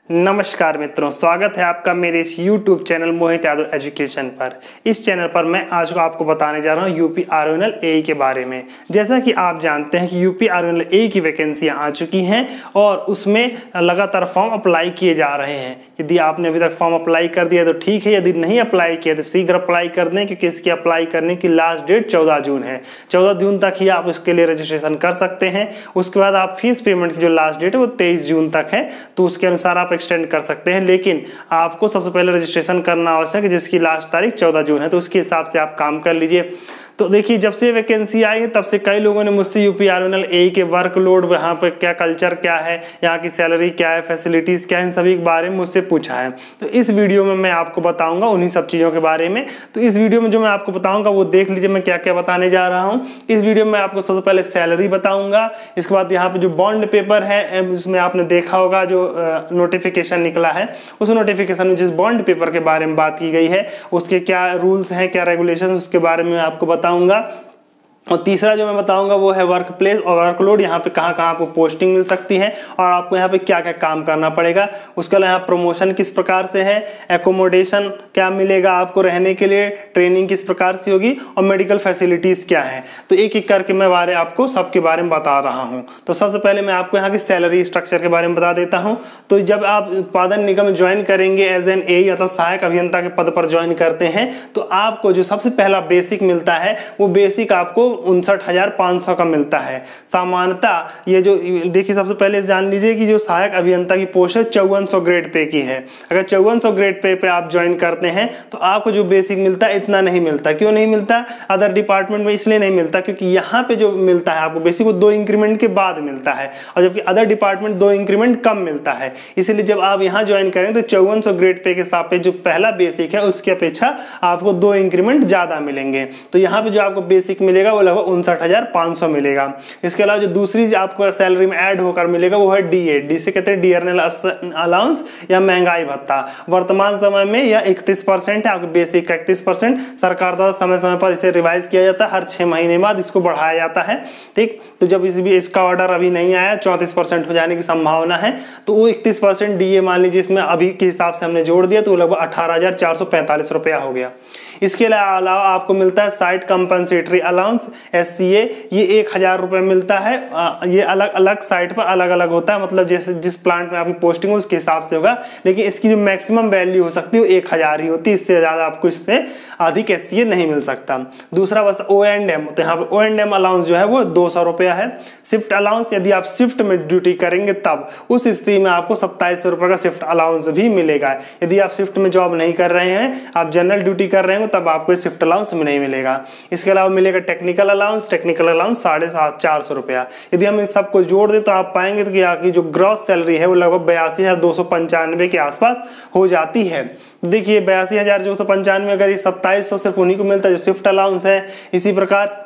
नमस्कार मित्रों, स्वागत है आपका मेरे इस YouTube चैनल मोहित यादव एजुकेशन पर। इस चैनल पर मैं आज को आपको बताने जा रहा हूँ यूपी आरओएनएल एई के बारे में। जैसा कि आप जानते हैं कि यूपी आरओएनएल एई की वैकेंसियाँ आ चुकी हैं और उसमें लगातार फॉर्म अप्लाई किए जा रहे हैं। यदि आपने अभी तक फॉर्म अप्लाई कर दिया तो ठीक है, यदि नहीं अप्लाई किया तो शीघ्र अप्लाई कर दें, क्योंकि इसकी अप्लाई करने की लास्ट डेट 14 जून है। 14 जून तक ही आप इसके लिए रजिस्ट्रेशन कर सकते हैं। उसके बाद आप फीस पेमेंट की जो लास्ट डेट है वो 23 जून तक है, तो उसके अनुसार आप एक्सटेंड कर सकते हैं। लेकिन आपको सबसे पहले रजिस्ट्रेशन करना आवश्यक है, जिसकी लास्ट तारीख 14 जून है, तो उसके हिसाब से आप काम कर लीजिए। तो देखिए, जब से वैकेंसी आई है तब से कई लोगों ने मुझसे यूपी आरओएनएल एई के वर्कलोड, वहाँ पर क्या कल्चर क्या है, यहाँ की सैलरी क्या है, फैसिलिटीज़ क्या है, इन सभी के बारे में मुझसे पूछा है। तो इस वीडियो में मैं आपको बताऊंगा उन्हीं सब चीज़ों के बारे में। तो इस वीडियो में जो मैं आपको बताऊंगा वो देख लीजिए मैं क्या क्या बताने जा रहा हूँ। इस वीडियो में आपको सबसे पहले सैलरी बताऊँगा। इसके बाद यहाँ पर जो बॉन्ड पेपर है उसमें आपने देखा होगा जो नोटिफिकेशन निकला है, उस नोटिफिकेशन में जिस बॉन्ड पेपर के बारे में बात की गई है उसके क्या रूल्स हैं, क्या रेगुलेशन, उसके बारे में आपको बताऊंगा। और तीसरा जो मैं बताऊंगा वो है वर्क प्लेस और वर्कलोड, यहाँ पे कहाँ कहाँ आपको पोस्टिंग मिल सकती है और आपको यहाँ पे क्या क्या काम करना पड़ेगा। उसके अलावा यहाँ प्रमोशन किस प्रकार से है, एकोमोडेशन क्या मिलेगा आपको रहने के लिए, ट्रेनिंग किस प्रकार से होगी और मेडिकल फैसिलिटीज़ क्या है। तो एक एक करके मैं आपको सबके बारे में बता रहा हूँ। तो सबसे पहले मैं आपको यहाँ की सैलरी स्ट्रक्चर के बारे में बता देता हूँ। तो जब आप उत्पादन निगम में ज्वाइन करेंगे एज एन एई अथवा सहायक अभियंता के पद पर ज्वाइन करते हैं, तो आपको जो सबसे पहला बेसिक मिलता है वो बेसिक आपको 59,500 का मिलता है। सामान्यतः ये जो देखिए, सबसे पहले जान लीजिए कि जो सहायक अभियंता की पोस्ट है 5400 ग्रेड पे की है। अगर 5400 ग्रेड पे आप ज्वाइन करते हैं तो आपको जो बेसिक मिलता है इतना नहीं मिलता। क्यों नहीं मिलता? अदर डिपार्टमेंट में इसलिए नहीं मिलता क्योंकि यहाँ पे जो मिलता है आपको बेसिक वो 2 इंक्रीमेंट के बाद मिलता है, और जबकि अदर डिपार्टमेंट 2 इंक्रीमेंट कम मिलता है। इसलिए जब आप यहाँ ज्वाइन करें तो 5400 ग्रेड पे के सापेक्ष जो पहला बेसिक है उसकी अपेक्षा आपको 2 इंक्रीमेंट ज्यादा मिलेंगे। तो यहाँ पे जो आपको बेसिक मिलेगा वो लगभग 59,500 मिलेगा। इसके अलावा जो दूसरी आपको सैलरी में ऐड होकर मिलेगा वो है डी से कहते हैं डियरनल अलाउंस या महंगाई भत्ता। वर्तमान समय में यह 31% है, आपके बेसिक का 31%। सरकार द्वारा समय समय पर इसे रिवाइज किया जाता है, हर 6 महीने बाद इसको बढ़ाया जाता है। ठीक, तो जब इसका ऑर्डर अभी नहीं आया, 34% हो जाने की संभावना है, तो वो 31% डीए मान लीजिए इसमें अभी के हिसाब से हमने जोड़ दिया तो लगभग 18,445 रुपया हो गया। इसके अलावा आपको मिलता है साइट कंपनसेटरी अलाउंस SCA, ये 1,000 रुपये मिलता है। ये अलग अलग साइट पर अलग अलग होता है, मतलब जैसे जिस प्लांट में आपकी पोस्टिंग हो उसके हिसाब से होगा, लेकिन इसकी जो मैक्सिमम वैल्यू हो सकती है वो 1,000 ही होती है। इससे ज़्यादा आपको इससे अधिक SCA नहीं मिल सकता। दूसरा बस O&M, तो यहाँ पर O&M अलाउंस जो है वो 200 रुपया है। शिफ्ट अलाउंस, यदि आप शिफ्ट में ड्यूटी करेंगे तब उस स्थिति में आपको 2700 रुपये का शिफ्ट अलाउंस भी मिलेगा। यदि आप शिफ्ट में जॉब नहीं कर रहे हैं, आप जनरल ड्यूटी कर रहे हैं, तब आपको शिफ्ट अलाउंस में नहीं मिलेगा। इसके अलावा मिलेगा टेक्निकल अलाउंस 450 रुपया। यदि हम इन सबको जोड़ दें तो आप पाएंगे तो कि आपकी जो ग्रॉस सैलरी है वो लगभग 82,295 के आसपास हो जाती है। देखिए 82,295, अगर ये 2700 सिर्फ उन्हीं को मिलता है जो शिफ्ट अलाउंस है। इसी प्रकार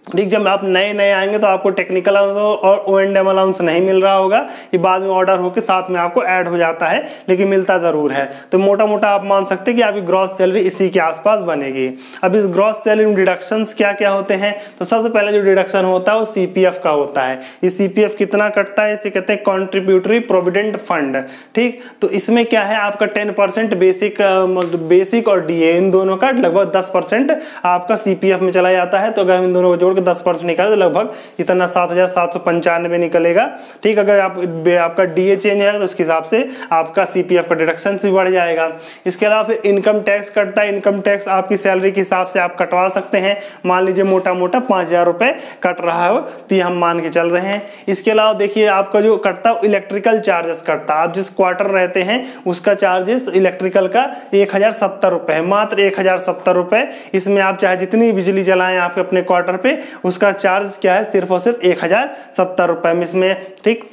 ठीक, जब आप नए आएंगे तो आपको टेक्निकल अलाउंस और O&M अलाउंस नहीं मिल रहा होगा, ये बाद में ऑर्डर होकर साथ में आपको ऐड हो जाता है, लेकिन मिलता जरूर है। तो मोटा मोटा आप मान सकते हैं कि आपकी ग्रॉस सैलरी इसी के आसपास बनेगी। अब इस ग्रॉस सैलरी में डिडक्शंस क्या क्या होते हैं, तो सबसे पहले जो डिडक्शन होता है वो CPF का होता है। ये CPF कितना कटता है, इसे कहते हैं कॉन्ट्रीब्यूटरी प्रोविडेंट फंड। ठीक, तो इसमें क्या है, आपका 10% बेसिक और DA इन दोनों का लगभग 10% आपका CPF में चला जाता है। तो अगर हम इन दोनों को जोड़ 10% निकाले तो लगभग इतना 7,795 निकलेगा। ठीक, अगर आपका DA चेंज है तो उसके हिसाब से आपका CPF का डिडक्शन भी बढ़ जाएगा। इसके अलावा फिर इनकम टैक्स कटता है। इनकम टैक्स आपकी सैलरी के हिसाब से आप कटवा सकते हैं। मान लीजिए मोटा मोटा 5,000 रुपए कट रहा है, तो ये हम मान के चल रहे हैं। इसके अलावा देखिए आपका जो कटता है इलेक्ट्रिकल चार्जेस कटता है। आप जिस क्वार्टर रहते हैं उसका चार्जेस इलेक्ट्रिकल का 1,070 रुपए है, मात्र 1,070 रुपए। इसमें आप चाहे जितनी बिजली जलाएं आपके अपने क्वार्टर पे, उसका चार्ज क्या है, सिर्फ और सिर्फ 1,070 रुपए में इसमें। ठीक,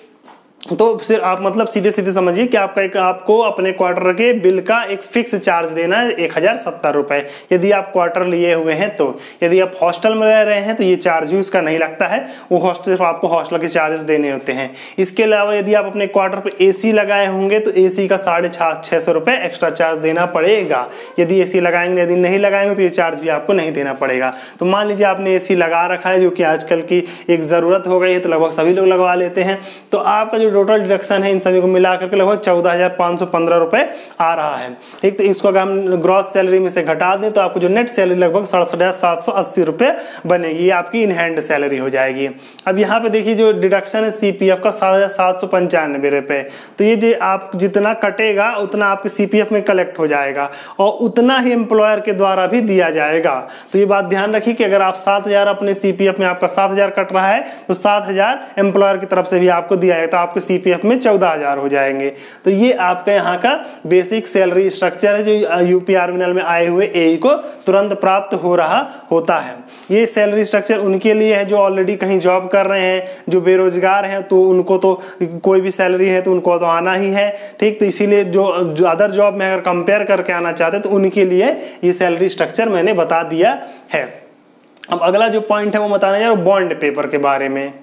तो फिर आप मतलब सीधे सीधे समझिए कि आपको अपने क्वार्टर के बिल का एक फिक्स चार्ज देना है 1,070 रुपए, यदि आप क्वार्टर लिए हुए हैं तो। यदि आप हॉस्टल में रह रहे हैं तो ये चार्ज भी उसका नहीं लगता है, वो हॉस्टल सिर्फ आपको हॉस्टल के चार्जेस देने होते हैं। इसके अलावा यदि आप अपने क्वार्टर पे AC लगाए होंगे तो AC का 650 रुपये एक्स्ट्रा चार्ज देना पड़ेगा। यदि AC लगाएंगे, यदि नहीं लगाएंगे तो ये चार्ज भी आपको नहीं देना पड़ेगा। तो मान लीजिए आपने AC लगा रखा है, जो कि आजकल की एक ज़रूरत हो गई है, तो लगभग सभी लोग लगवा लेते हैं। तो आपका जो टोटल डिडक्शन है इन सभी को मिला करके लगभग 14,515 रुपए आ रहा है। ठीक, तो इसको अगर हम ग्रॉस सैलरी में से घटा दें तो आपको जो नेट सैलरी लगभग 67,780 रुपए बनेगी। ये आपकी इन हैंड सैलरी हो जाएगी। अब यहाँ पे देखिए जो डिडक्शन है CPF का 7,795 रुपए, तो ये जो आप जितना कटेगा उतना आपके CPF में कलेक्ट हो जाएगा और उतना ही एम्प्लॉयर के द्वारा भी दिया जाएगा। तो ये बात ध्यान रखिए कि अगर आप 7,000 अपने CPF में आपका 7,000 कट रहा है तो 7,000 एम्प्लॉयर की तरफ से भी आपको दिया जाएगा, तो आपके CPF में 14,000 हो जाएंगे। तो ये आपका यहाँ का बेसिक सैलरी स्ट्रक्चर है जो यूपी आर्मिनल में आए हुए AE को तुरंत प्राप्त हो रहा होता है। ये सैलरी स्ट्रक्चर उनके लिए है जो ऑलरेडी कहीं जॉब कर रहे हैं, जो बेरोजगार हैं तो उनको तो कोई भी सैलरी है तो उनको तो आना ही है। ठीक, तो इसीलिए जो अदर जॉब में अगर कंपेयर करके आना चाहते हैं तो उनके लिए ये सैलरी स्ट्रक्चर मैंने बता दिया है। अब अगला जो पॉइंट है वो बताने जा रहा हूँ बॉन्ड पेपर के बारे में।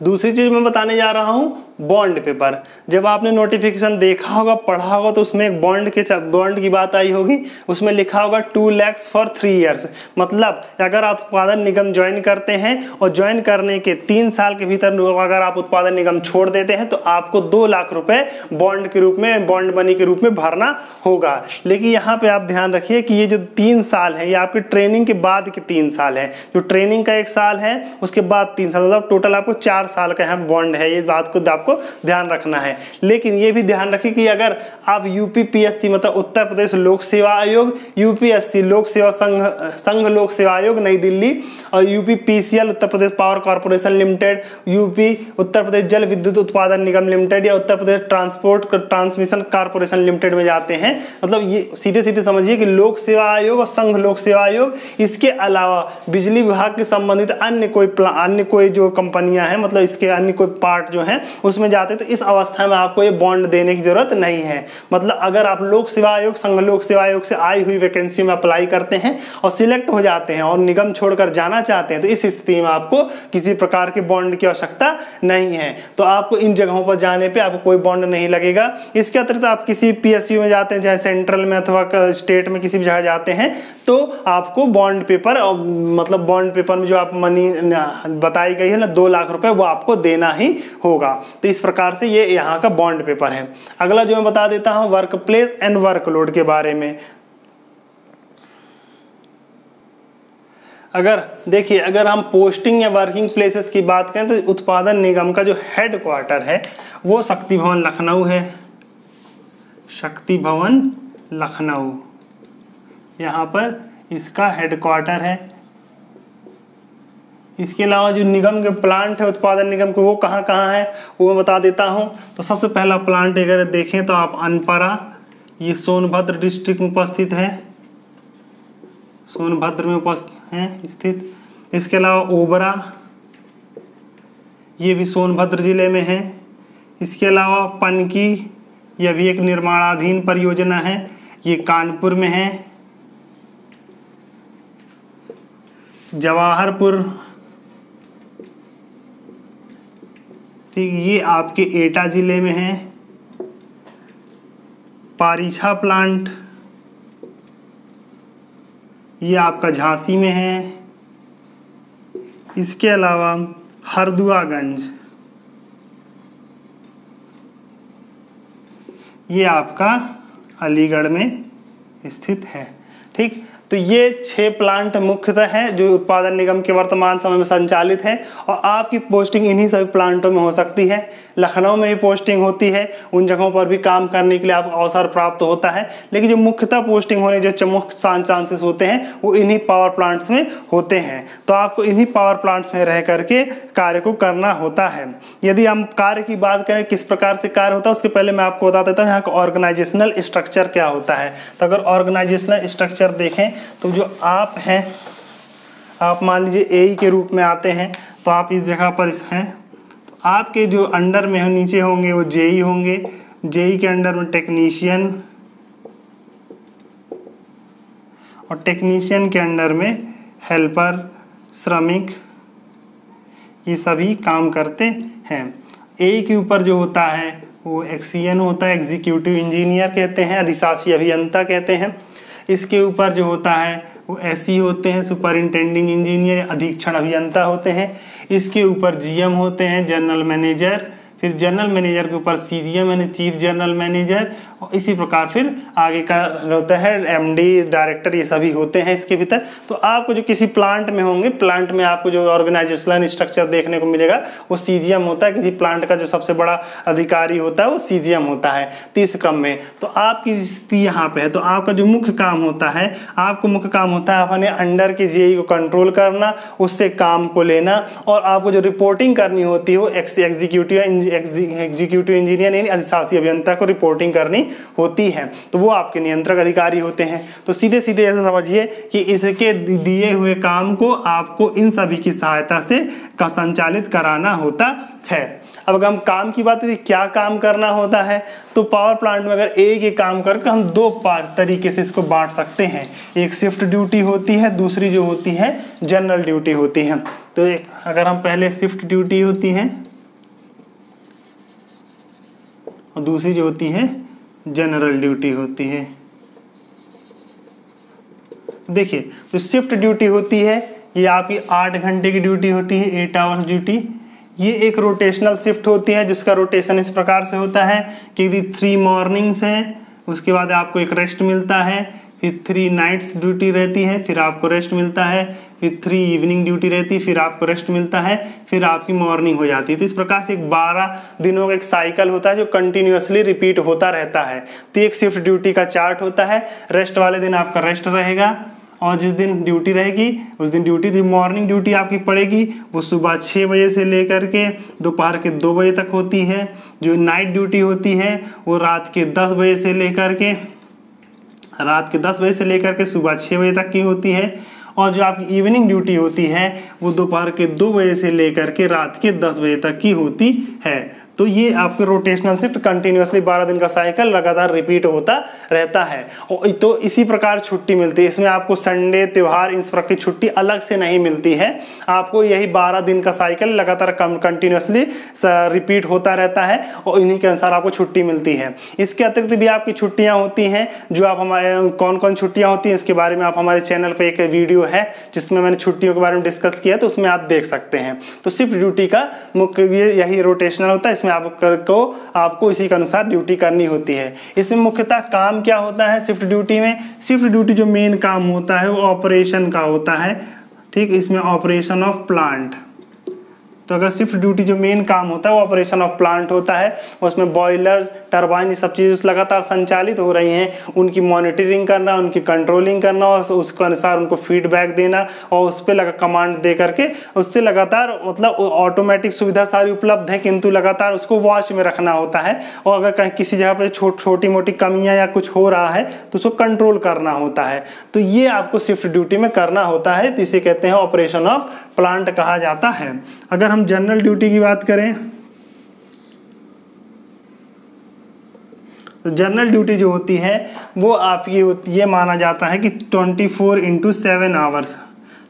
दूसरी चीज मैं बताने जा रहा हूं बॉन्ड पेपर। जब आपने नोटिफिकेशन देखा होगा, पढ़ा होगा, तो उसमें एक बॉन्ड की बात आई होगी। उसमें लिखा होगा 2 lakhs फॉर 3 years। मतलब अगर आप उत्पादन निगम ज्वाइन करते हैं और ज्वाइन करने के 3 साल के भीतर अगर आप उत्पादन निगम छोड़ देते हैं तो आपको 2 लाख रुपए बॉन्ड के रूप में, बॉन्ड मनी के रूप में भरना होगा। लेकिन यहाँ पे आप ध्यान रखिए कि ये जो 3 साल है ये आपकी ट्रेनिंग के बाद के 3 साल है। जो ट्रेनिंग का 1 साल है उसके बाद 3 साल, मतलब टोटल आपको 4 साल का यहाँ बॉन्ड है। ये बात को आपको ध्यान रखना है। लेकिन ये भी ध्यान रखिए कि अगर आप UPPSC मतलब उत्तर प्रदेश लोक सेवा आयोग, UPSC लोक सेवा संघ लोक सेवा आयोग नई दिल्ली और UPPCL Uttar Pradesh power corporation limited, UP Uttar Pradesh जल विद्युत उत्पादन निगम लिमिटेड या Uttar Pradesh transport transmission corporation limited में जाते हैं। मतलब ये सीधे सीधे समझिए कि लोक सेवा आयोग और संघ लोक सेवा आयोग, इसके अलावा बिजली विभाग के संबंधित अन्य कोई जो कंपनियां हैं, मतलब इसके अन्य कोई पार्ट जो हैं उसमें जाते हैं, तो इस अवस्था में आपको ये बॉन्ड देने की जरूरत नहीं है। मतलब अगर आप लोक सेवा आयोग, संघ लोक सेवा आयोग से आई हुई वैकेंसी में अप्लाई करते हैं और सिलेक्ट हो जाते हैं और निगम छोड़कर जाना चाहते हैं तो इस स्थिति में आपको किसी प्रकार के बॉन्ड की आवश्यकता नहीं है। तो आपको इन जगहों पर जाने पे आपको कोई बॉन्ड नहीं लगेगा। इसके अतिरिक्त आप किसी PSU में जाते हैं, चाहे सेंट्रल में अथवा स्टेट में किसी भी जगह जाते हैं, तो आपको बॉन्ड पेपर, मतलब बॉन्ड पेपर में जो आप मनी बताई गई है ना 2 लाख रुपए, वो आपको देना ही होगा। तो इस प्रकार से ये यहाँ का बॉन्ड पेपर है। अगला जो मैं बता देता हूँ वर्क प्लेस एंड वर्कलोड के बारे में। अगर देखिए, अगर हम पोस्टिंग या वर्किंग प्लेसेस की बात करें तो उत्पादन निगम का जो हेड क्वार्टर है वो शक्ति भवन लखनऊ है। शक्ति भवन लखनऊ यहाँ पर इसका हेड क्वार्टर है। इसके अलावा जो निगम के प्लांट है उत्पादन निगम के, वो कहाँ कहाँ है वो मैं बता देता हूँ। तो सबसे पहला प्लांट अगर देखें तो आप अनपरा, ये सोनभद्र डिस्ट्रिक्ट में उपस्थित है, सोनभद्र में उपस्थित है स्थित। इसके अलावा ओबरा, ये भी सोनभद्र जिले में है। इसके अलावा पनकी, यह भी एक निर्माणाधीन परियोजना है, ये कानपुर में है। जवाहरपुर, ठीक, ये आपके एटा जिले में है। पारीछा प्लांट, ये आपका झांसी में है। इसके अलावा हरदुआगंज, ये आपका अलीगढ़ में स्थित है। ठीक, तो ये 6 प्लांट मुख्यतः हैं जो उत्पादन निगम के वर्तमान समय में संचालित है और आपकी पोस्टिंग इन्हीं सभी प्लांटों में हो सकती है। लखनऊ में भी पोस्टिंग होती है, उन जगहों पर भी काम करने के लिए आपको अवसर प्राप्त होता है। लेकिन जो मुख्यतः पोस्टिंग होने जो चांसेस होते हैं वो इन्हीं पावर प्लांट्स में होते हैं। तो आपको इन्हीं पावर प्लांट्स में रह करके कार्य को करना होता है। यदि हम कार्य की बात करें किस प्रकार से कार्य होता है, उसके पहले मैं आपको बता देता हूँ यहाँ का ऑर्गेनाइजेशनल स्ट्रक्चर क्या होता है। तो अगर ऑर्गेनाइजेशनल स्ट्रक्चर देखें तो जो आप हैं, आप मान लीजिए AE के रूप में आते हैं, तो आप इस जगह पर हैं। तो आपके जो अंडर में नीचे होंगे वो JE होंगे। JE के अंडर में टेक्नीशियन और टेक्नीशियन के अंडर में हेल्पर, श्रमिक, ये सभी काम करते हैं। AE के ऊपर जो होता है वो XEN होता है, एग्जीक्यूटिव इंजीनियर कहते हैं, अधिशासी अभियंता कहते हैं। इसके ऊपर जो होता है वो SE होते हैं, सुपरिंटेंडिंग इंजीनियर, अधीक्षण अभियंता होते हैं। इसके ऊपर GM होते हैं, जनरल मैनेजर फिर जनरल मैनेजर के ऊपर CGM यानी चीफ जनरल मैनेजर, और इसी प्रकार फिर आगे का होता है MD, डायरेक्टर, ये सभी होते हैं इसके भीतर। तो आपको जो किसी प्लांट में होंगे, प्लांट में आपको जो ऑर्गेनाइजेशनल स्ट्रक्चर देखने को मिलेगा वो CGM होता है। किसी प्लांट का जो सबसे बड़ा अधिकारी होता है वो CGM होता है 30 क्रम में। तो आपकी स्थिति यहाँ पे है, तो आपका जो मुख्य काम होता है, आपको मुख्य काम होता है अपने अंडर के GE को कंट्रोल करना, उससे काम को लेना, और आपको जो रिपोर्टिंग करनी होती है वो एग्जीक्यूटिव इंजीनियर यानी अधिशासी अभियंता को रिपोर्टिंग करनी होती है। तो वो आपके नियंत्रक अधिकारी होते हैं। तो सीधे सीधे ऐसा समझिए कि इसके दिए हुए काम को आपको इन सभी की सहायता से संचालित कराना होता है। अब अगर हम काम की बात करें क्या काम करना होता है, तो पावर प्लांट में अगर एक ही काम करके हम दो तरीके से इसको बांट सकते हैं। एक शिफ्ट ड्यूटी होती है, दूसरी जो होती है जनरल ड्यूटी होती है। तो एक अगर हम पहले शिफ्ट ड्यूटी होती है और दूसरी जो होती है जनरल ड्यूटी होती है। देखिए, तो शिफ्ट ड्यूटी होती है ये आपकी 8 घंटे की ड्यूटी होती है, 8 आवर्स ड्यूटी। ये एक रोटेशनल शिफ्ट होती है जिसका रोटेशन इस प्रकार से होता है कि यदि 3 मॉर्निंग्स हैं, उसके बाद आपको एक रेस्ट मिलता है, फिर 3 नाइट्स ड्यूटी रहती है, फिर आपको रेस्ट मिलता है, फिर 3 इवनिंग ड्यूटी रहती है, फिर आपको रेस्ट मिलता है, फिर आपकी मॉर्निंग हो जाती है। तो इस प्रकार से एक 12 दिनों का एक साइकिल होता है जो कंटिन्यूअसली रिपीट होता रहता है। तो एक शिफ्ट ड्यूटी का चार्ट होता है, रेस्ट वाले दिन आपका रेस्ट रहेगा, और जिस दिन ड्यूटी रहेगी उस दिन ड्यूटी, जो मॉर्निंग ड्यूटी आपकी पड़ेगी वो सुबह 6 बजे से लेकर के दोपहर के 2 बजे तक होती है। जो नाइट ड्यूटी होती है वो रात के 10 बजे से लेकर के सुबह 6 बजे तक की होती है। और जो आपकी इवनिंग ड्यूटी होती है वो दोपहर के 2 बजे से लेकर के रात के 10 बजे तक की होती है। तो ये आपके रोटेशनल शिफ्ट कंटिन्यूअसली 12 दिन का साइकिल लगातार रिपीट होता रहता है। और तो इसी प्रकार छुट्टी मिलती है। इसमें आपको संडे, त्योहार, इस प्रकार की छुट्टी अलग से नहीं मिलती है। आपको यही 12 दिन का साइकिल लगातार कंटिन्यूअसली रिपीट होता रहता है और इन्हीं के अनुसार आपको छुट्टी मिलती है। इसके अतिरिक्त भी आपकी छुट्टियाँ होती हैं, जो आप हमारे कौन कौन छुट्टियाँ होती हैं इसके बारे में आप हमारे चैनल पर एक वीडियो है जिसमें मैंने छुट्टियों के बारे में डिस्कस किया, तो उसमें आप देख सकते हैं। तो शिफ्ट ड्यूटी का मुख्य यही रोटेशनल होता है। इसमें आपको इसी के अनुसार ड्यूटी करनी होती है। इसमें मुख्यतः काम क्या होता है शिफ्ट ड्यूटी में? शिफ्ट ड्यूटी जो मेन काम होता है वो ऑपरेशन का होता है। ठीक, इसमें ऑपरेशन ऑफ प्लांट। तो अगर शिफ्ट ड्यूटी जो मेन काम होता है वो ऑपरेशन ऑफ प्लांट होता है, उसमें बॉयलर, टरबाइन, ये सब चीज़ें लगातार संचालित हो रही हैं, उनकी मॉनिटरिंग करना, उनकी कंट्रोलिंग करना और उसके अनुसार उनको फीडबैक देना और उस पर लगा कमांड दे करके उससे लगातार, मतलब ऑटोमेटिक सुविधा सारी उपलब्ध है, किंतु लगातार उसको वॉच में रखना होता है। और अगर कहीं किसी जगह पर छोटी मोटी कमियाँ या कुछ हो रहा है तो उसको कंट्रोल करना होता है। तो ये आपको शिफ्ट ड्यूटी में करना होता है, तो इसे कहते हैं ऑपरेशन ऑफ प्लांट कहा जाता है। अगर हम जनरल ड्यूटी की बात करें तो जनरल ड्यूटी जो होती है वो आपकी ये माना जाता है कि 24/7 आवर्स,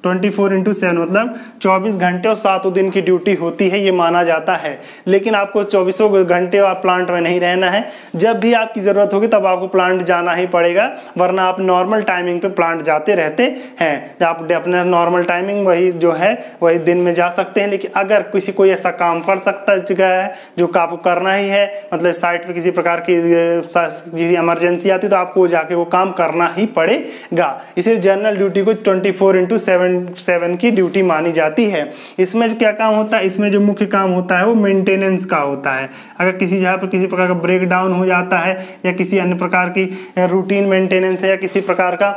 24/7 मतलब 24 घंटे और 7 दिन की ड्यूटी होती है, ये माना जाता है। लेकिन आपको 24 घंटे और प्लांट में नहीं रहना है। जब भी आपकी ज़रूरत होगी तब आपको प्लांट जाना ही पड़ेगा, वरना आप नॉर्मल टाइमिंग पे प्लांट जाते रहते हैं। आप अपना नॉर्मल टाइमिंग वही जो है वही दिन में जा सकते हैं। लेकिन अगर किसी कोई ऐसा काम कर सकता है जो आपको करना ही है, मतलब साइट पर किसी प्रकार की इमरजेंसी आती है तो आपको जाके वो काम करना ही पड़ेगा। इसे जनरल ड्यूटी को 24/7 की ड्यूटी मानी जाती है। इसमें क्या काम होता है? इसमें जो मुख्य काम होता है वो मेंटेनेंस का होता है। अगर किसी जगह पर किसी प्रकार का ब्रेक डाउन हो जाता है या किसी अन्य प्रकार की रूटीन मेंटेनेंस है या किसी प्रकार का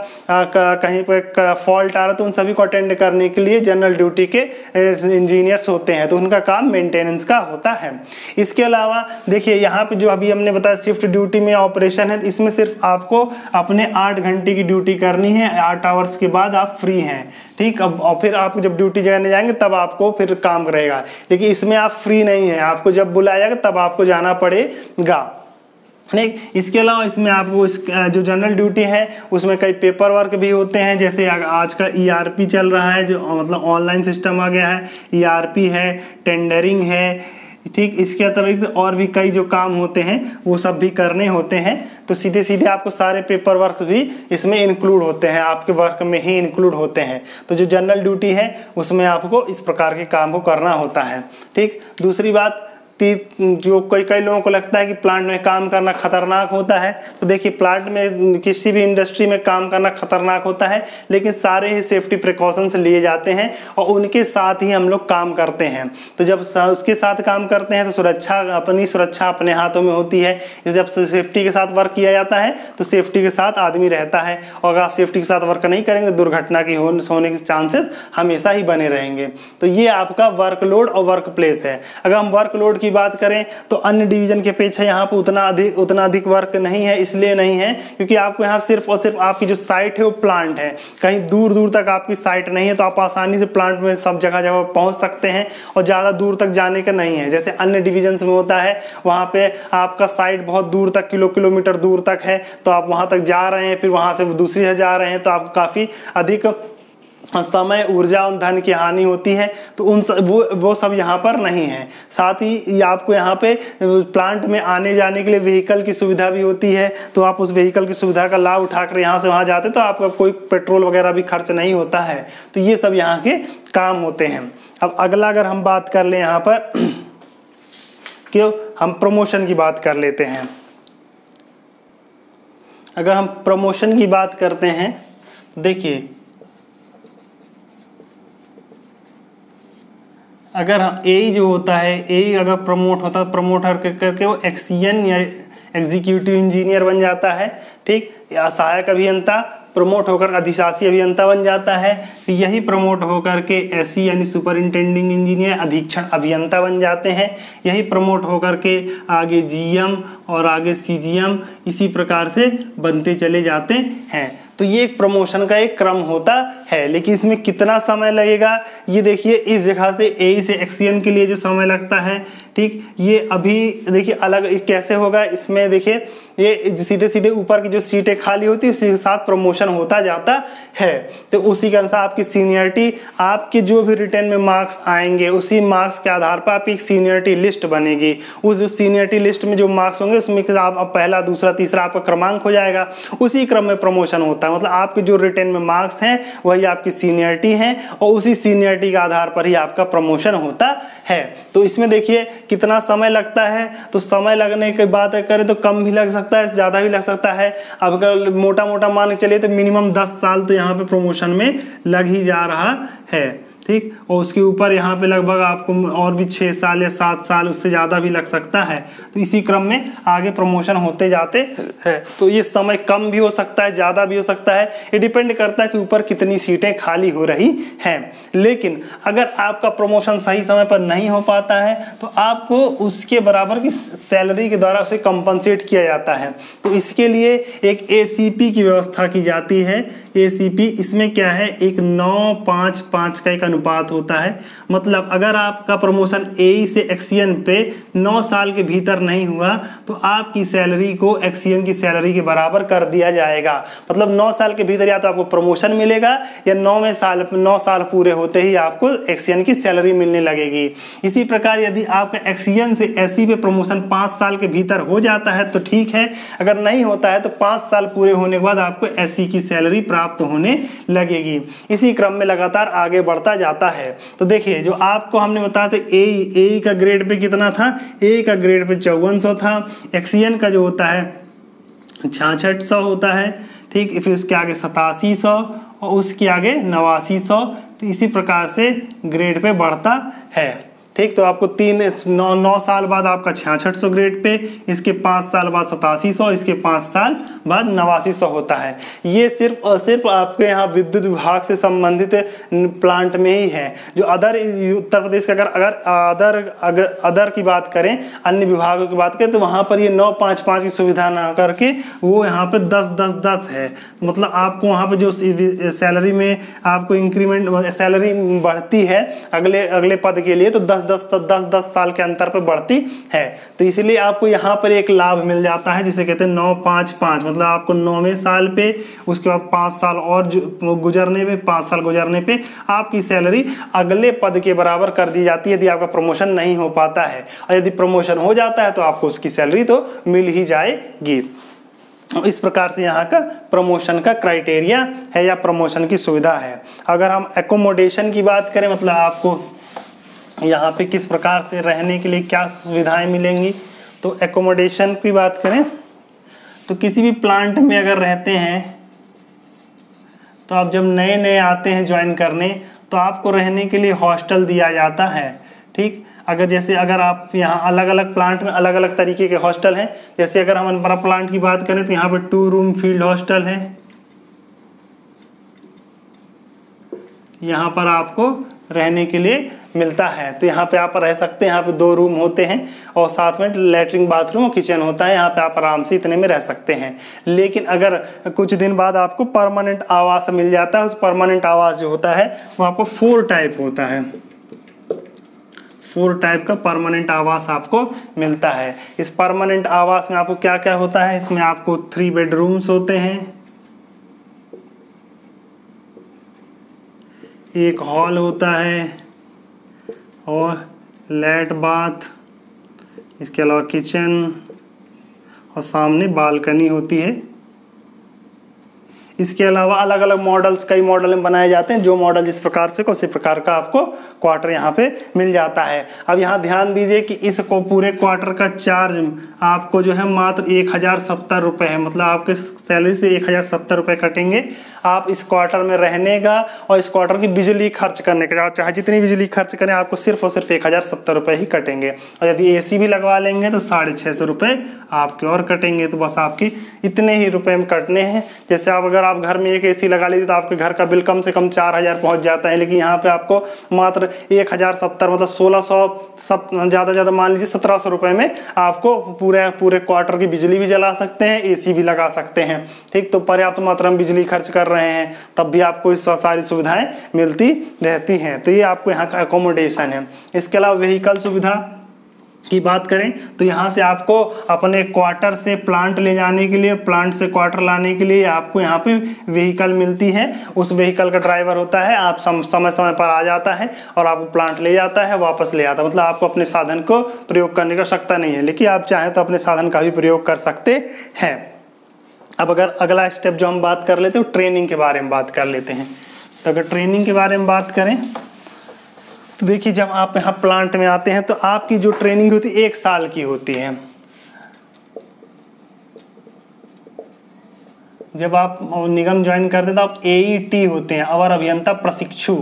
कहीं पर फॉल्ट आ रहा है तो उन सभी को अटेंड करने के लिए जनरल ड्यूटी के इंजीनियर्स होते हैं, तो उनका काम मेंटेनेंस का होता है। इसके अलावा देखिए यहाँ पे जो अभी हमने बताया शिफ्ट ड्यूटी में ऑपरेशन है, तो इसमें सिर्फ आपको अपने 8 घंटे की ड्यूटी करनी है, 8 आवर्स के बाद आप फ्री हैं। ठीक, अब और फिर आप जब ड्यूटी जाने जाएंगे तब आपको फिर काम रहेगा। लेकिन इसमें आप फ्री नहीं है, आपको जब बुलाया जाएगा तब आपको जाना पड़ेगा। नहीं, इसके अलावा इसमें आपको जो जनरल ड्यूटी है उसमें कई पेपर वर्क भी होते हैं। जैसे आज का ERP चल रहा है, जो मतलब ऑनलाइन सिस्टम आ गया है, ERP है, टेंडरिंग है। ठीक, इसके अतिरिक्त और भी कई जो काम होते हैं वो सब भी करने होते हैं। तो सीधे सीधे आपको सारे पेपर वर्क भी इसमें इंक्लूड होते हैं, आपके वर्क में ही इंक्लूड होते हैं। तो जो जनरल ड्यूटी है उसमें आपको इस प्रकार के काम को करना होता है। ठीक, दूसरी बात जो कई लोगों को लगता है कि प्लांट में काम करना खतरनाक होता है, तो देखिए प्लांट में किसी भी इंडस्ट्री में काम करना खतरनाक होता है, लेकिन सारे ही सेफ्टी प्रिकॉशंस लिए जाते हैं और उनके साथ ही हम लोग काम करते हैं। तो जब उसके साथ काम करते हैं तो अपनी सुरक्षा अपने हाथों में होती है। इसलिए जब सेफ्टी के साथ वर्क किया जाता है तो सेफ्टी के साथ आदमी रहता है, और अगर आप सेफ्टी के साथ वर्क नहीं करेंगे तो दुर्घटना की होने के चांसेस हमेशा ही बने रहेंगे। तो ये आपका वर्कलोड और वर्क प्लेस है। अगर हम वर्कलोड की बात करें तो अन्य डिवीजन के अपेक्षा यहाँ पर उतना अधिक वर्क नहीं है। इसलिए नहीं है क्योंकि आपको यहाँ सिर्फ और सिर्फ आपकी जो साइट है वो प्लांट है, कहीं दूर दूर तक आपकी साइट नहीं है, तो आप आसानी से प्लांट में सब जगह जगह पहुंच सकते हैं और ज़्यादा दूर तक जाने का नहीं है। जैसे अन्य डिविजन्स में होता है, वहाँ पे आपका साइट बहुत दूर तक किलोमीटर दूर तक है, तो आप वहाँ तक जा रहे हैं, फिर वहाँ से दूसरी जगह जा रहे हैं, तो आपको काफ़ी अधिक समय, ऊर्जा और धन की हानि होती है। तो वो सब यहाँ पर नहीं है। साथ ही आपको यहाँ पे प्लांट में आने जाने के लिए व्हीकल की सुविधा भी होती है, तो आप उस व्हीकल की सुविधा का लाभ उठाकर यहाँ से वहाँ जाते तो आपका कोई पेट्रोल वगैरह भी खर्च नहीं होता है। तो ये सब यहाँ के काम होते हैं। अब अगला अगर हम बात कर लें यहाँ पर क्यों हम प्रमोशन की बात कर लेते हैं। अगर हम प्रमोशन की बात करते हैं तो देखिए, अगर एई जो होता है, एई अगर प्रमोट होता है, प्रमोटर करके वो एक्सीएन या एग्जीक्यूटिव इंजीनियर बन जाता है, ठीक, या सहायक अभियंता प्रमोट होकर अधिशासी अभियंता बन जाता है। फिर यही प्रमोट होकर के एसई यानी सुपरिंटेंडिंग इंजीनियर अधीक्षण अभियंता बन जाते हैं। यही प्रमोट होकर के आगे जीएम और आगे सीजीएम इसी प्रकार से बनते चले जाते हैं। तो ये एक प्रमोशन का एक क्रम होता है, लेकिन इसमें कितना समय लगेगा ये देखिए। इस जगह से एई से एक्सीएन के लिए जो समय लगता है, ठीक, ये अभी देखिए अलग कैसे होगा। इसमें देखिए ये सीधे सीधे ऊपर की जो सीटें खाली होती है उसी के साथ प्रमोशन होता जाता है। तो उसी के अनुसार आपकी सीनियरिटी, आपके जो भी रिटर्न में मार्क्स आएंगे उसी मार्क्स के आधार पर आपकी एक सीनियरिटी लिस्ट बनेगी। उस जो सीनियरिटी लिस्ट में जो मार्क्स होंगे उसमें आप पहला, दूसरा, तीसरा आपका क्रमांक हो जाएगा। उसी क्रम में प्रमोशन होता है। मतलब आपके जो रिटर्न में मार्क्स हैं वही आपकी सीनियरिटी है और उसी सीनियरिटी के आधार पर ही आपका प्रमोशन होता है। तो इसमें देखिए कितना समय लगता है। तो समय लगने की बात करें तो कम भी लग सकता है, ज़्यादा भी लग सकता है। अब अगर मोटा मोटा मान के चलिए तो मिनिमम 10 साल तो यहाँ पे प्रमोशन में लग ही जा रहा है, ठीक। और उसके ऊपर यहाँ पे लगभग आपको और भी 6 साल या 7 साल, उससे ज़्यादा भी लग सकता है। तो इसी क्रम में आगे प्रमोशन होते जाते हैं। तो ये समय कम भी हो सकता है, ज़्यादा भी हो सकता है। ये डिपेंड करता है कि ऊपर कितनी सीटें खाली हो रही हैं। लेकिन अगर आपका प्रमोशन सही समय पर नहीं हो पाता है तो आपको उसके बराबर की सैलरी के द्वारा उसे कंपनसेट किया जाता है। तो इसके लिए एक एसीपी की व्यवस्था की जाती है। एसीपी इसमें क्या है, एक 9-5-5 का एक अनुपात होता है। मतलब अगर आपका प्रमोशन एई से एक्सीएन पे 9 साल के भीतर नहीं हुआ तो आपकी सैलरी को एक्सीएन की सैलरी के बराबर कर दिया जाएगा। मतलब 9 साल के भीतर या तो आपको प्रमोशन मिलेगा या 9 साल पूरे होते ही आपको एक्सीएन की सैलरी मिलने लगेगी। इसी प्रकार यदि आपका एक्सीएन से एसई पे प्रमोशन 5 साल के भीतर हो जाता है तो ठीक है, अगर नहीं होता है तो 5 साल पूरे होने के बाद आपको एसई की सैलरी प्राप्त होने लगेगी। इसी क्रम में लगातार आगे बढ़ता जाता है। तो देखिए जो आपको हमने बताया था एई का ग्रेड पे कितना था, एई का ग्रेड पे 5400 था। एक्सीएन का जो होता है 6600 होता है, ठीक। फिर उसके आगे 8700 और उसके आगे 8900। तो इसी प्रकार से ग्रेड पे बढ़ता है, ठीक। तो आपको 9 साल बाद आपका 6600 ग्रेड पे, इसके 5 साल बाद 8700, इसके 5 साल बाद 8900 होता है। ये सिर्फ और सिर्फ आपके यहाँ विद्युत विभाग से संबंधित प्लांट में ही है। जो अदर उत्तर प्रदेश का अगर अदर की बात करें, अन्य विभागों की बात करें, तो वहाँ पर ये 9-5-5 की सुविधा ना करके वो यहाँ पे 10-10-10 है। मतलब आपको वहाँ पे जो सैलरी में आपको इंक्रीमेंट सैलरी बढ़ती है अगले पद के लिए, तो 10 साल के अंतर पर बढ़ती है। तो इसलिए आपको यहाँ पर एक लाभ मिल जाता है जिसे कहते हैं 9-5-5। मतलब आपको 9वें साल पे, उसके बाद 5 साल और गुजरने पे, 5 साल गुजरने पे आपकी सैलरी अगले पद के बराबर कर दी जाती है यदि आपका प्रमोशन नहीं हो पाता है। और यदि प्रमोशन हो जाता है तो आपको उसकी सैलरी तो मिल ही जाएगी। इस प्रकार से यहाँ का प्रमोशन का क्राइटेरिया है या प्रमोशन की सुविधा है। अगर हम एकोमोडेशन की बात करें, मतलब आपको यहाँ पे किस प्रकार से रहने के लिए क्या सुविधाएं मिलेंगी। तो एकोमोडेशन की बात करें तो किसी भी प्लांट में अगर रहते हैं तो आप जब नए नए आते हैं ज्वाइन करने तो आपको रहने के लिए हॉस्टल दिया जाता है। ठीक, अगर आप यहाँ अलग अलग प्लांट में अलग अलग तरीके के हॉस्टल हैं। जैसे अगर हम अनपरा प्लांट की बात करें तो यहाँ पे 2 रूम फील्ड हॉस्टल है, यहाँ पर आपको रहने के लिए मिलता है। तो यहाँ पे आप रह सकते हैं। यहाँ पे 2 रूम होते हैं और साथ में लैट्रिन बाथरूम और किचन होता है। यहाँ पे आप आराम से इतने में रह सकते हैं। लेकिन अगर कुछ दिन बाद आपको परमानेंट आवास मिल जाता है, उस परमानेंट आवास जो होता है वो आपको 4 टाइप होता है। 4 टाइप का परमानेंट आवास आपको मिलता है। इस परमानेंट आवास में आपको क्या क्या होता है, इसमें आपको 3 बेडरूम्स होते हैं, एक हॉल होता है और लैट बाथ, इसके अलावा किचन और सामने बालकनी होती है। इसके अलावा अलग अलग मॉडल्स, कई मॉडल में बनाए जाते हैं। जो मॉडल जिस प्रकार से उसी प्रकार का आपको क्वार्टर यहाँ पे मिल जाता है। अब यहाँ ध्यान दीजिए कि इस पूरे क्वार्टर का चार्ज आपको जो है मात्र 1070 रुपये है। मतलब आपके सैलरी से 1070 रुपये कटेंगे। आप इस क्वार्टर में रहने का और इस क्वार्टर की बिजली खर्च करने का, आप चाहे जितनी बिजली खर्च करें आपको सिर्फ और सिर्फ 1070 रुपये ही कटेंगे। और यदि AC भी लगवा लेंगे तो 650 रुपये आपके और कटेंगे। तो बस आपकी इतने ही रुपये में कटने हैं। जैसे अगर आप घर में एक AC लगा लीजिए तो आपके घर का बिल कम से कम 4000 पहुंच जाता है। लेकिन यहाँ पे आपको मात्र 1070 मतलब 1600 ज़्यादा मान लीजिए 1700 रुपये में आपको पूरे क्वार्टर की बिजली भी जला सकते हैं, AC भी लगा सकते हैं। ठीक, तो पर्याप्त मात्रा में बिजली खर्च कर रहे हैं तब भी आपको इस सारी सुविधाएं मिलती रहती हैं। तो ये आपको यहाँ का एकोमोडेशन है। इसके अलावा व्हीकल सुविधा की बात करें तो यहाँ से आपको अपने क्वार्टर से प्लांट ले जाने के लिए, प्लांट से क्वार्टर लाने के लिए आपको यहाँ पे व्हीकल मिलती है। उस व्हीकल का ड्राइवर होता है, आप समय समय पर आ जाता है और आपको प्लांट ले जाता है, वापस ले आता है। मतलब आपको अपने साधन को प्रयोग करने की आवश्यकता नहीं है। लेकिन आप चाहें तो अपने साधन का भी प्रयोग कर सकते हैं। अब अगर अगला स्टेप जो हम बात कर लेते हैं ट्रेनिंग के बारे में बात कर लेते हैं। तो अगर ट्रेनिंग के बारे में बात करें तो देखिए, जब आप यहाँ प्लांट में आते हैं तो आपकी जो ट्रेनिंग होती है 1 साल की होती है। जब आप निगम ज्वाइन करते हैं तो आप AET होते हैं, अवर अभियंता प्रशिक्षु,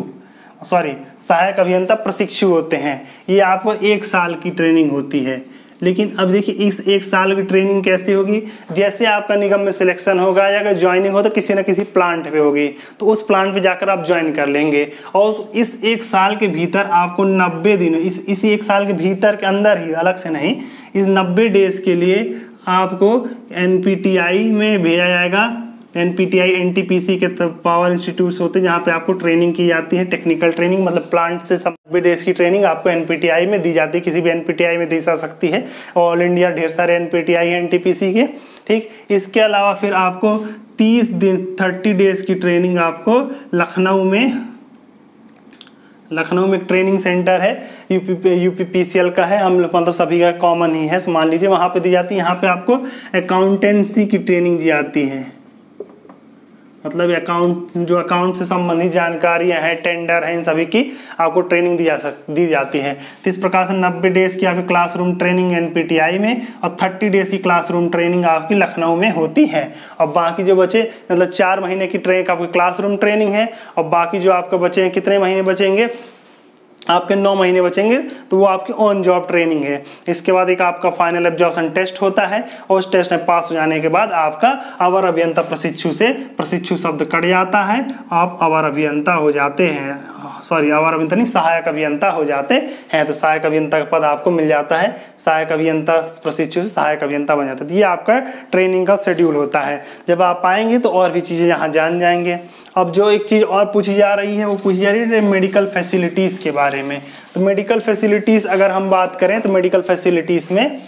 सहायक अभियंता प्रशिक्षु होते हैं। ये आपको 1 साल की ट्रेनिंग होती है। लेकिन अब देखिए इस 1 साल की ट्रेनिंग कैसे होगी, जैसे आपका निगम में सिलेक्शन होगा या अगर ज्वाइनिंग हो तो किसी न किसी प्लांट पे होगी, तो उस प्लांट पे जाकर आप ज्वाइन कर लेंगे। और इस 1 साल के भीतर आपको 90 दिन, इस 1 साल के भीतर के अंदर ही, अलग से नहीं, इस 90 डेज के लिए आपको NPTI में भेजा जाएगा। NPTI NTPC के पावर इंस्टीट्यूट्स होते हैं जहाँ पे आपको ट्रेनिंग की जाती है, टेक्निकल ट्रेनिंग। मतलब प्लांट से 90 डेज की ट्रेनिंग आपको NPTI में दी जाती है। किसी भी NPTI में दी जा सकती है। ऑल इंडिया ढेर सारे NPTI NTPC के। ठीक, इसके अलावा फिर आपको 30 डेज की ट्रेनिंग आपको लखनऊ में ट्रेनिंग सेंटर है, UPPCL का है, हम मतलब सभी का कॉमन ही है, मान लीजिए वहाँ पे दी जाती है। यहाँ पे आपको अकाउंटेंसी की ट्रेनिंग दी जाती है। मतलब अकाउंट से संबंधित जानकारियां हैं, टेंडर हैं, इन सभी की आपको ट्रेनिंग दी जाती है। तो इस प्रकार से 90 डेज की आपकी क्लासरूम ट्रेनिंग NPTI में और 30 डेज की क्लासरूम ट्रेनिंग आपकी लखनऊ में होती है। और बाकी जो बचे मतलब 4 महीने की ट्रेनिंग आपकी क्लासरूम ट्रेनिंग है और बाकी जो आपके बचे हैं, कितने महीने बचेंगे, आपके 9 महीने बचेंगे, तो वो आपकी ऑन जॉब ट्रेनिंग है। इसके बाद एक आपका फाइनल एब्जॉर्प्शन टेस्ट होता है और उस टेस्ट में पास हो जाने के बाद आपका अवर अभियंता प्रशिक्षु से प्रशिक्षु शब्द कट जाता है, आप अवर अभियंता हो जाते हैं। अवर अभियंता नहीं, सहायक अभियंता हो जाते हैं। तो सहायक अभियंता का पद आपको मिल जाता है। सहायक अभियंता प्रशिक्षु से सहायक अभियंता बन जाता है। तो ये आपका ट्रेनिंग का शेड्यूल होता है। जब आप आएंगे तो और भी चीज़ें यहाँ जान जाएंगे। अब जो एक चीज़ और पूछी जा रही है वो पूछी जा रही है मेडिकल फैसिलिटीज़ के बारे में। तो मेडिकल फैसिलिटीज़ अगर हम बात करें तो मेडिकल फैसिलिटीज़ में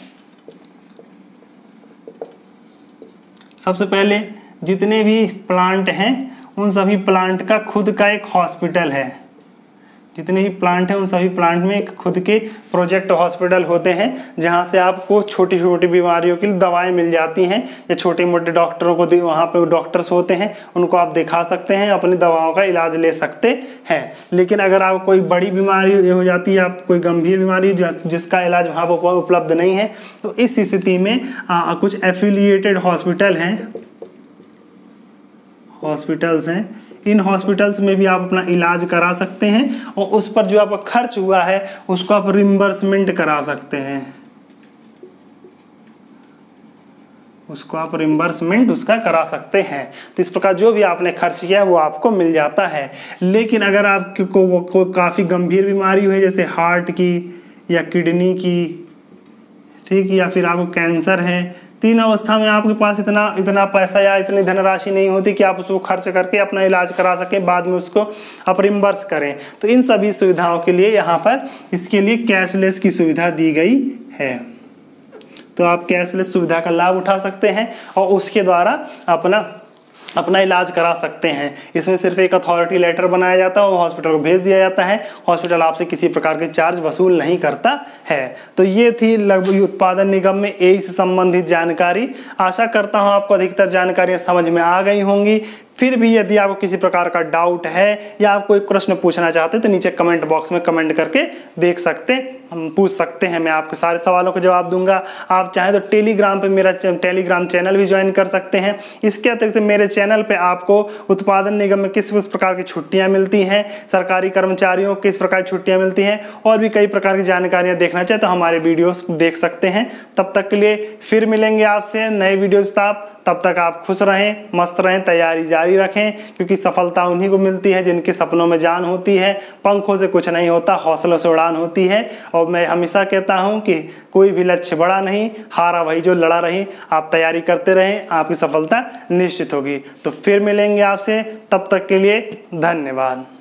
सबसे पहले जितने भी प्लांट हैं उन सभी प्लांट का खुद का एक हॉस्पिटल है। जितने भी प्लांट हैं उन सभी प्लांट में एक खुद के प्रोजेक्ट हॉस्पिटल होते हैं, जहां से आपको छोटी छोटी बीमारियों के लिए दवाएं मिल जाती हैं, या छोटे मोटे डॉक्टरों को वहाँ पे डॉक्टर्स होते हैं, उनको आप दिखा सकते हैं, अपनी दवाओं का इलाज ले सकते हैं। लेकिन अगर आप कोई बड़ी बीमारी हो जाती है, आप कोई गंभीर बीमारी जिसका इलाज वहाँ पर उपलब्ध नहीं है, तो इस स्थिति में कुछ एफिलिएटेड हॉस्पिटल्स हैं, इन हॉस्पिटल्स में भी आप अपना इलाज करा सकते हैं, और उस पर जो आपका खर्च हुआ है उसको आप रिम्बर्समेंट करा सकते हैं, उसको आप रिम्बर्समेंट उसका करा सकते हैं। तो इस प्रकार जो भी आपने खर्च किया है वो आपको मिल जाता है। लेकिन अगर आपको काफ़ी गंभीर बीमारी हुई, जैसे हार्ट की या किडनी की, ठीक, या फिर आपको कैंसर है, तीन अवस्था में आपके पास इतना पैसा या इतनी धनराशि नहीं होती कि आप उसको खर्च करके अपना इलाज करा सकें, बाद में उसको आप रिम्बर्स करें। तो इन सभी सुविधाओं के लिए यहाँ पर इसके लिए कैशलेस की सुविधा दी गई है। तो आप कैशलेस सुविधा का लाभ उठा सकते हैं और उसके द्वारा अपना इलाज करा सकते हैं। इसमें सिर्फ एक अथॉरिटी लेटर बनाया जाता है और हॉस्पिटल को भेज दिया जाता है। हॉस्पिटल आपसे किसी प्रकार के चार्ज वसूल नहीं करता है। तो ये थी लगभग उत्पादन निगम में एई से संबंधित जानकारी। आशा करता हूँ आपको अधिकतर जानकारियाँ समझ में आ गई होंगी। फिर भी यदि आपको किसी प्रकार का डाउट है या आप कोई प्रश्न पूछना चाहते हैं तो नीचे कमेंट बॉक्स में कमेंट करके पूछ सकते हैं। मैं आपके सारे सवालों का जवाब दूंगा। आप चाहें तो टेलीग्राम पे मेरा टेलीग्राम चैनल भी ज्वाइन कर सकते हैं। इसके अतिरिक्त मेरे चैनल पे आपको उत्पादन निगम में किस प्रकार की छुट्टियां मिलती हैं, सरकारी कर्मचारियों को किस प्रकार की छुट्टियां मिलती हैं, और भी कई प्रकार की जानकारियां देखना चाहे तो हमारे वीडियोस देख सकते हैं। तब तक के लिए फिर मिलेंगे आपसे नए वीडियोस। तब तक आप खुश रहें, मस्त रहें, तैयारी जारी रखें, क्योंकि सफलता उन्हीं को मिलती है जिनके सपनों में जान होती है। पंखों से कुछ नहीं होता, हौसलों से उड़ान होती है। और मैं हमेशा कहता हूं कि कोई भी लक्ष्य बड़ा नहीं, हारा वही जो लड़ा रही। आप तैयारी करते रहें, आपकी सफलता निश्चित होगी। तो फिर मिलेंगे आपसे, तब तक के लिए धन्यवाद।